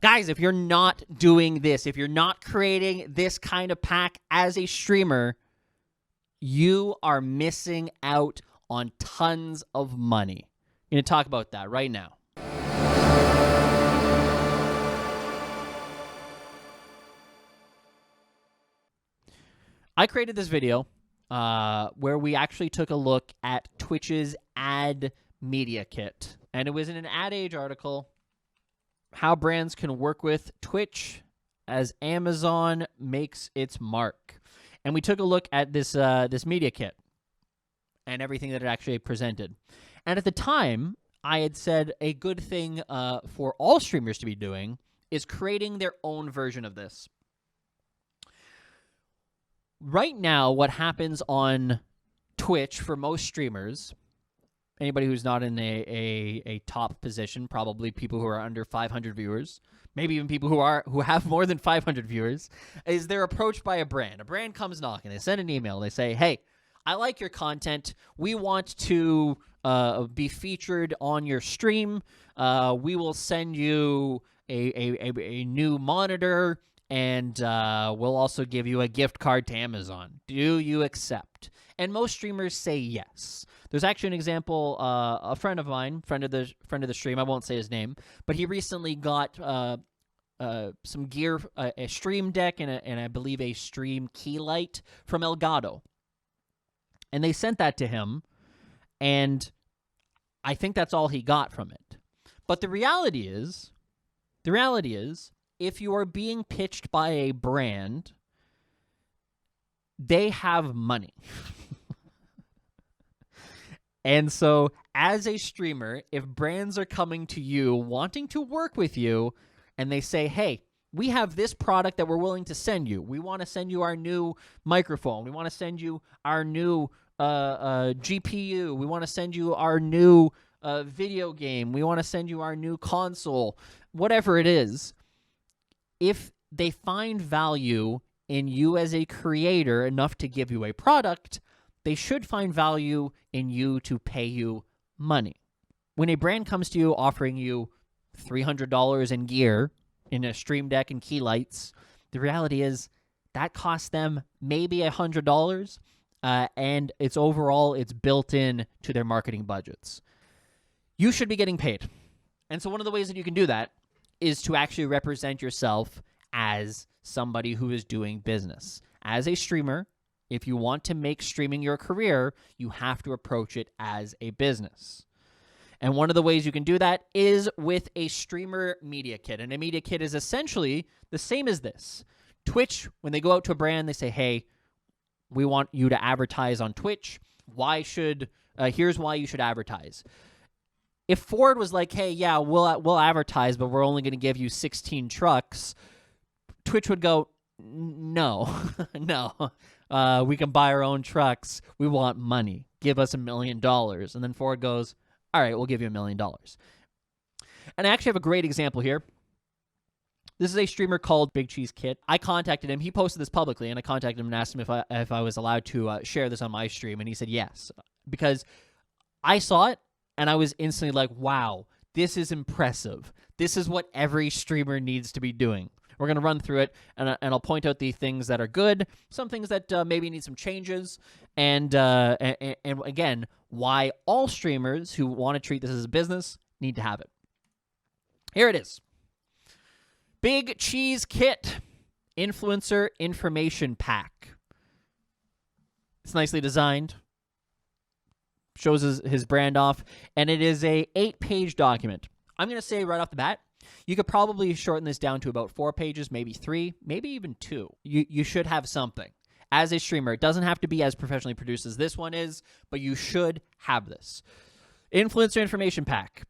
Guys, if you're not doing this, if you're not creating this kind of pack as a streamer, you are missing out on tons of money. I'm going to talk about that right now. I created this video where we actually took a look at Twitch's ad media kit. And it was in an Ad Age article, how brands can work with Twitch as Amazon makes its mark. And we took a look at this this media kit and everything that it actually presented. And at the time, I had said a good thing for all streamers to be doing is creating their own version of this. Right now, what happens on Twitch for most streamers, anybody who's not in a top position, probably people who are under 500 viewers, maybe even people who have more than 500 viewers, is they're approached by a brand. A brand comes knocking. They send an email. They say, hey, I like your content. We want to be featured on your stream. We will send you a new monitor, and we'll also give you a gift card to Amazon. Do you accept? And most streamers say yes. There's actually an example, a friend of mine, friend of the stream, I won't say his name, but he recently got some gear, a stream deck, and I believe a stream key light from Elgato. And they sent that to him, and I think that's all he got from it. But the reality is, if you are being pitched by a brand, they have money. And so, as a streamer, if brands are coming to you wanting to work with you, and they say, hey, we have this product that we're willing to send you. We want to send you our new microphone. We want to send you our new GPU. We want to send you our new video game. We want to send you our new console. Whatever it is, if they find value in you as a creator enough to give you a product, they should find value in you to pay you money. When a brand comes to you offering you $300 in gear, in a stream deck and key lights, the reality is that costs them maybe $100, and it's built in to their marketing budgets. You should be getting paid. And so one of the ways that you can do that is to actually represent yourself as somebody who is doing business. As a streamer, if you want to make streaming your career, you have to approach it as a business. And one of the ways you can do that is with a streamer media kit. And a media kit is essentially the same as this. Twitch, when they go out to a brand, they say, hey, we want you to advertise on Twitch. Here's why you should advertise. If Ford was like, hey, yeah, we'll advertise, but we're only going to give you 16 trucks, Twitch would go, no, no. We can buy our own trucks. We want money. Give us $1 million. And then Ford goes, all right, we'll give you $1 million. And I actually have a great example here. This is a streamer called Big Cheese Kit. I contacted him. He posted this publicly, and I contacted him and asked him if I was allowed to share this on my stream, and he said yes. Because I saw it, and I was instantly like, wow, this is impressive. This is what every streamer needs to be doing. We're going to run through it, and I'll point out the things that are good, some things that maybe need some changes, and again, why all streamers who want to treat this as a business need to have it. Here it is. Big Cheese Kit Influencer Information Pack. It's nicely designed. Shows his brand off, and it is a 8-page document. I'm going to say right off the bat, you could probably shorten this down to about 4 pages, maybe 3, maybe even 2. You should have something. As a streamer, it doesn't have to be as professionally produced as this one is, but you should have this. Influencer Information Pack,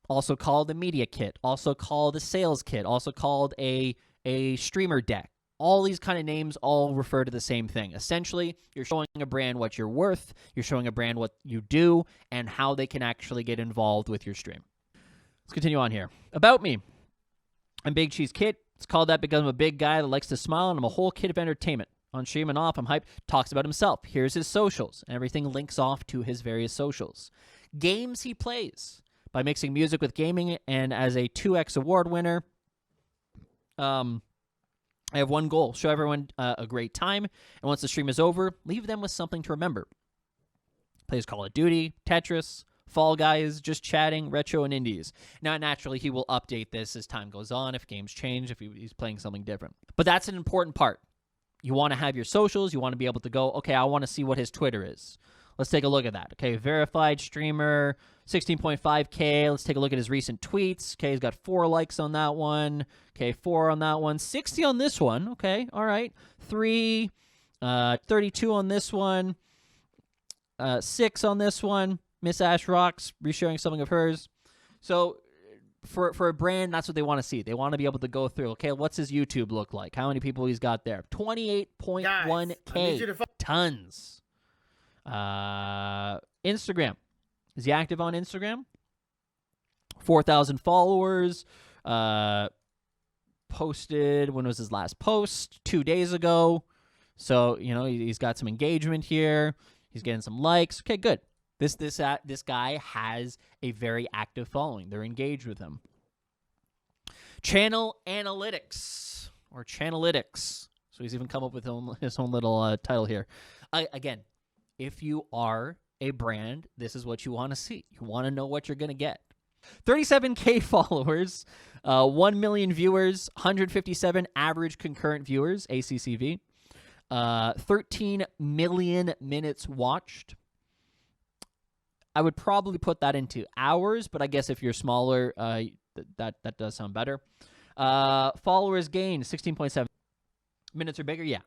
also called a media kit, also called a sales kit, also called a streamer deck. All these kind of names all refer to the same thing. Essentially, you're showing a brand what you're worth, you're showing a brand what you do, and how they can actually get involved with your stream. Let's continue on here. About me. I'm Big Cheese Kit. It's called that because I'm a big guy that likes to smile, and I'm a whole kit of entertainment. On stream and off, I'm hyped. Talks about himself. Here's his socials. Everything links off to his various socials. Games he plays. By mixing music with gaming, and as a 2X award winner, I have one goal: show everyone a great time, and once the stream is over, leave them with something to remember. Plays Call of Duty, Tetris, Fall Guys, just chatting, retro, and indies. Now, naturally, he will update this as time goes on, if games change, if he's playing something different. But that's an important part. You want to have your socials. You want to be able to go, okay, I want to see what his Twitter is. Let's take a look at that. Okay, verified streamer, 16.5K. Let's take a look at his recent tweets. Okay, he's got 4 likes on that one. Okay, 4 on that one. 60 on this one. Okay, all right. 3, 32 on this one. 6 on this one. Miss Ash Rocks, resharing something of hers. So for a brand, that's what they want to see. They want to be able to go through, okay, what's his YouTube look like? How many people he's got there? 28.1K. Tons. Instagram. Is he active on Instagram? 4,000 followers. Posted, when was his last post? 2 days ago. So, you know, he's got some engagement here. He's getting some likes. Okay, good. This guy has a very active following. They're engaged with him. Channel analytics or Chanalytics. So he's even come up with his own little title here. Again, if you are a brand, this is what you want to see. You want to know what you're going to get. 37K followers, 1 million viewers, 157 average concurrent viewers, ACCV, 13 million minutes watched. I would probably put that into hours, but I guess if you're smaller, that does sound better. Followers gained, 16.7. Minutes are bigger? Yeah.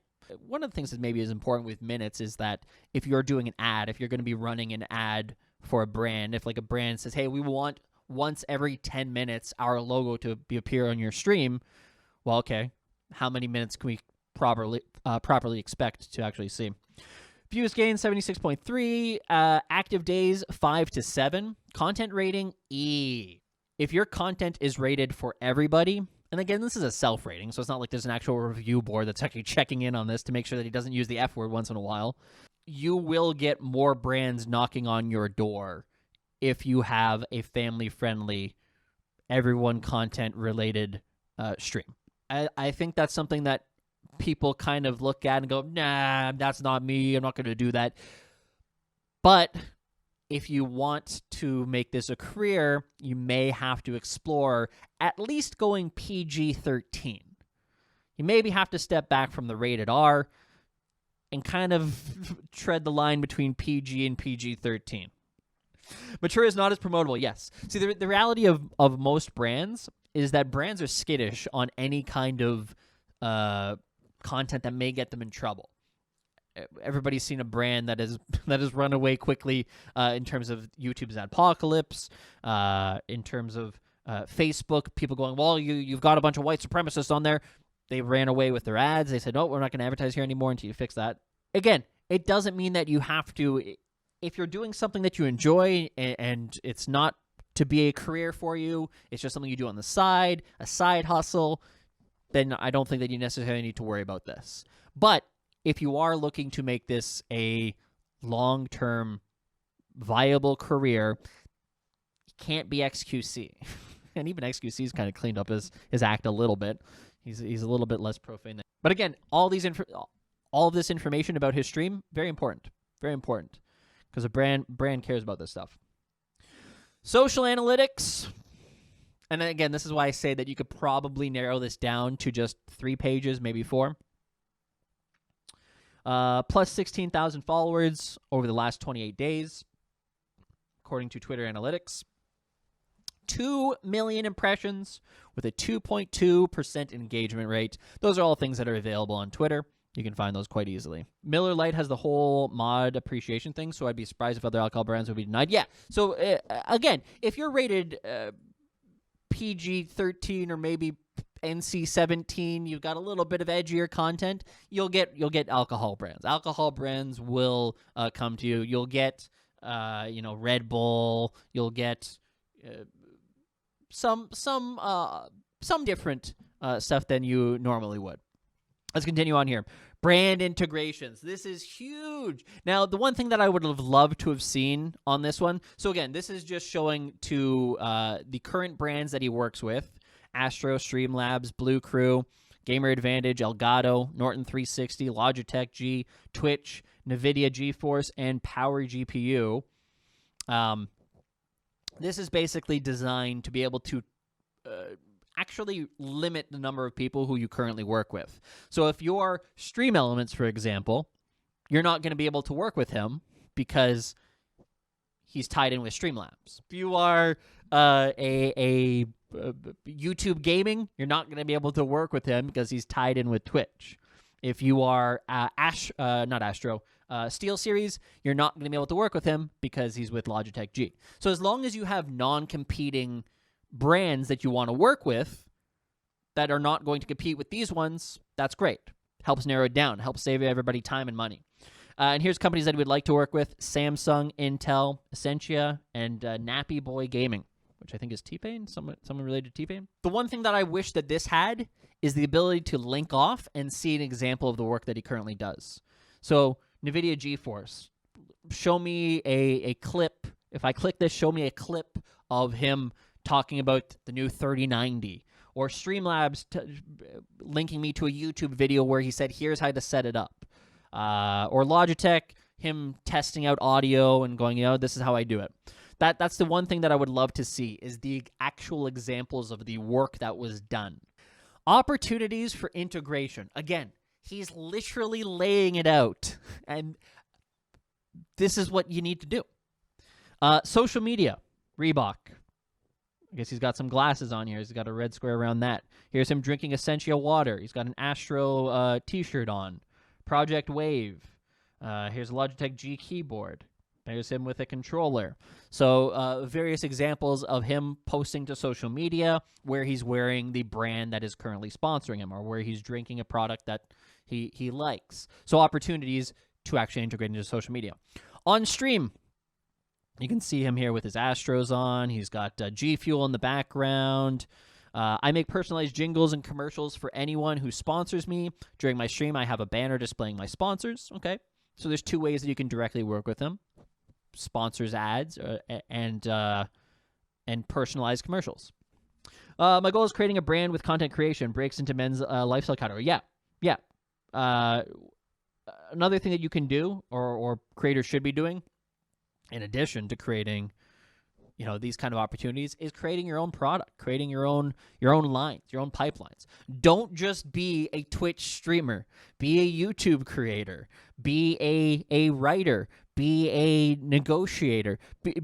One of the things that maybe is important with minutes is that if you're doing an ad, if you're going to be running an ad for a brand, if like a brand says, hey, we want once every 10 minutes our logo to appear on your stream, well, okay, how many minutes can we properly expect to actually see? Views gained 76.3, active days 5 to 7, content rating E. If your content is rated for everybody, and again, this is a self-rating, so it's not like there's an actual review board that's actually checking in on this to make sure that he doesn't use the F word once in a while, you will get more brands knocking on your door if you have a family-friendly, everyone content-related stream. I think that's something that people kind of look at and go, nah, that's not me. I'm not going to do that. But if you want to make this a career, you may have to explore at least going PG-13. You maybe have to step back from the rated R and kind of tread the line between PG and PG-13. Mature is not as promotable, yes. See, the reality of most brands is that brands are skittish on any kind of content that may get them in trouble. Everybody's seen a brand that has run away quickly in terms of YouTube's Adpocalypse, in terms of Facebook, people going, well, you've got a bunch of white supremacists on there. They ran away with their ads. They said, no, we're not going to advertise here anymore until you fix that. Again, it doesn't mean that you have to, if you're doing something that you enjoy and it's not to be a career for you, it's just something you do on the side, a side hustle, then I don't think that you necessarily need to worry about this. But if you are looking to make this a long-term viable career, it can't be XQC. And even XQC's kind of cleaned up his act a little bit. He's a little bit less profane. But again, all of this information about his stream, very important. Very important. Because a brand cares about this stuff. Social analytics. And again, this is why I say that you could probably narrow this down to just 3 pages, maybe 4. Plus 16,000 followers over the last 28 days, according to Twitter Analytics. 2 million impressions with a 2.2% engagement rate. Those are all things that are available on Twitter. You can find those quite easily. Miller Lite has the whole mod appreciation thing, so I'd be surprised if other alcohol brands would be denied. Yeah, so again, if you're rated PG-13 or maybe NC-17, you've got a little bit of edgier content, you'll get alcohol brands. Alcohol brands will come to you. You'll get Red Bull. You'll get some different stuff than you normally would. Let's continue on here. Brand integrations. This is huge. Now, the one thing that I would have loved to have seen on this one, so again, this is just showing to the current brands that he works with Astro, Streamlabs, Blue Crew, Gamer Advantage, Elgato, Norton 360, Logitech G, Twitch, NVIDIA GeForce, and Power GPU. This is basically designed to be able to actually limit the number of people who you currently work with. So if you're Stream Elements, for example, you're not going to be able to work with him because he's tied in with Streamlabs. If you are a YouTube Gaming, you're not going to be able to work with him because he's tied in with Twitch. If you are SteelSeries, you're not going to be able to work with him because he's with Logitech G. So as long as you have non-competing brands that you want to work with that are not going to compete with these ones, that's great. Helps narrow it down. Helps save everybody time and money. And here's companies that we'd like to work with: Samsung, Intel, Essentia, and Nappy Boy Gaming, which I think is T-Pain, someone related to T-Pain. The one thing that I wish that this had is the ability to link off and see an example of the work that he currently does. So NVIDIA GeForce, show me a clip. If I click this, show me a clip of him talking about the new 3090. Or Streamlabs linking me to a YouTube video where he said, here's how to set it up. Or Logitech, him testing out audio and going, this is how I do it. That's the one thing that I would love to see, is the actual examples of the work that was done. Opportunities for integration. Again, he's literally laying it out. And this is what you need to do. Social media. Reebok. I guess he's got some glasses on here. He's got a red square around that. Here's him drinking Essentia water. He's got an Astro t-shirt on. Project Wave. Here's a Logitech G keyboard. There's him with a controller. So various examples of him posting to social media where he's wearing the brand that is currently sponsoring him, or where he's drinking a product that he likes. So opportunities to actually integrate into social media. On stream, you can see him here with his Astros on. He's got G Fuel in the background. I make personalized jingles and commercials for anyone who sponsors me. During my stream, I have a banner displaying my sponsors. Okay, so there's two ways that you can directly work with him: sponsors ads and personalized commercials. My goal is creating a brand with content creation, breaks into men's lifestyle category. Yeah. Another thing that you can do, or creators should be doing, in addition to creating, these kind of opportunities, is creating your own product, creating your own lines, your own pipelines. Don't just be a Twitch streamer. Be a YouTube creator. Be a writer. Be a negotiator.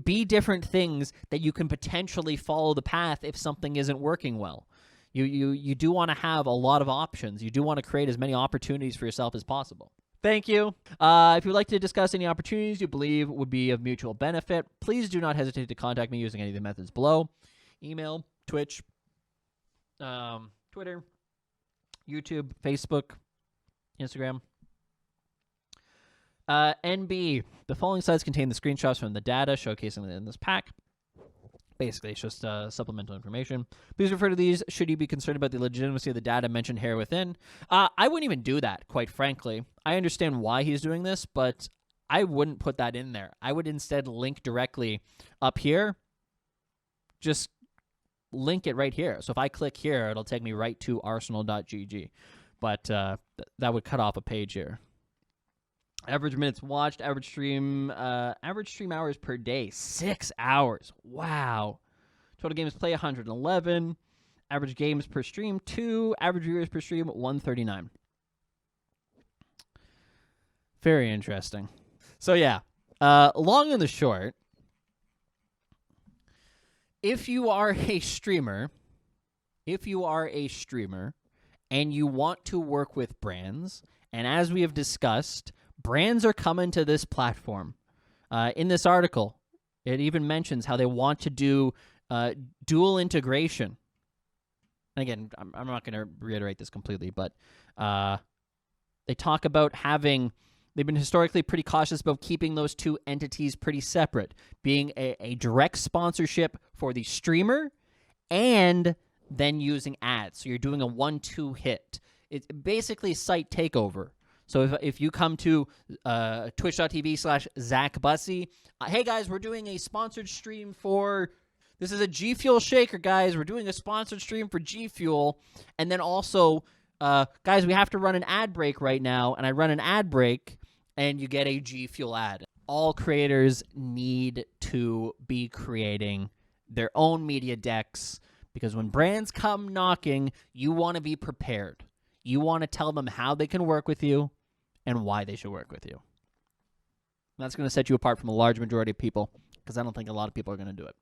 Be different things that you can potentially follow the path if something isn't working well. You do want to have a lot of options. You do want to create as many opportunities for yourself as possible. Thank you. If you would like to discuss any opportunities you believe would be of mutual benefit, please do not hesitate to contact me using any of the methods below: email, Twitch, Twitter, YouTube, Facebook, Instagram. NB. The following slides contain the screenshots from the data showcasing in this pack. Basically, it's just supplemental information. Please refer to these should you be concerned about the legitimacy of the data mentioned here within. I wouldn't even do that, quite frankly. I understand why he's doing this, but I wouldn't put that in there. I would instead link directly up here. Just link it right here. So if I click here, it'll take me right to arsenal.gg. But that would cut off a page here. Average minutes watched, average stream hours per day, 6 hours. Wow. Total games play, 111. Average games per stream, 2. Average viewers per stream, 139. Very interesting. So yeah, long and the short, if you are a streamer and you want to work with brands, and as we have discussed, brands are coming to this platform. In this article, it even mentions how they want to do dual integration. And again, I'm not going to reiterate this completely, but they talk about they've been historically pretty cautious about keeping those two entities pretty separate, being a direct sponsorship for the streamer and then using ads. So you're doing a 1-2 hit. It's basically site takeover. So if you come to twitch.tv/Zach Bussey, hey guys, we're doing a sponsored stream for This is a G Fuel shaker, guys. We're doing a sponsored stream for G Fuel. And then also, guys, we have to run an ad break right now. And I run an ad break, and you get a G Fuel ad. All creators need to be creating their own media decks, because when brands come knocking, you want to be prepared. You want to tell them how they can work with you and why they should work with you. That's going to set you apart from a large majority of people, because I don't think a lot of people are going to do it.